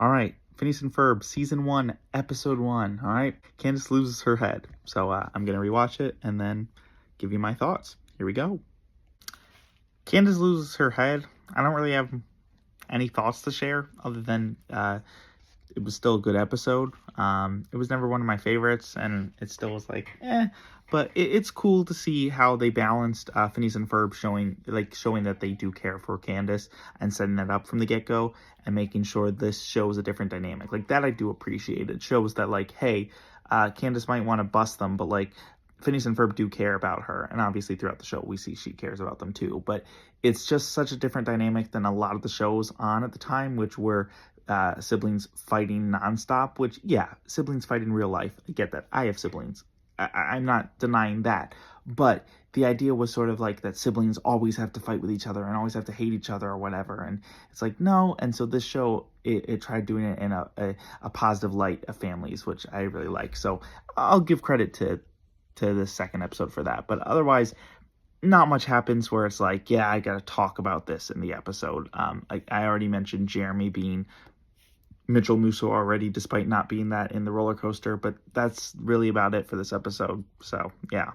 All right, Phineas and Ferb, Season 1, Episode 1. All right, Candace loses her head. So I'm going to rewatch it and then give you my thoughts. Here we go. Candace loses her head. I don't really have any thoughts to share other than it was still a good episode. It was never one of my favorites, and it still was like, eh. But it's cool to see how they balanced Phineas and Ferb showing that they do care for Candace and setting that up from the get go and making sure this shows a different dynamic. Like that, I do appreciate. It shows that like, hey, Candace might want to bust them, but like Phineas and Ferb do care about her, and obviously throughout the show we see she cares about them too. But it's just such a different dynamic than a lot of the shows on at the time, which were siblings fighting nonstop. Which, yeah, siblings fight in real life. I get that. I have siblings. I'm not denying that. But the idea was sort of like that siblings always have to fight with each other and always have to hate each other or whatever. And it's like, no. And so this show, it tried doing it in a positive light of families, which I really like. So I'll give credit to the second episode for that. But otherwise, not much happens where it's like, yeah, I gotta talk about this in the episode. I already mentioned Jeremy being Mitchell Musso already, despite not being that in the roller coaster, but that's really about it for this episode. So yeah.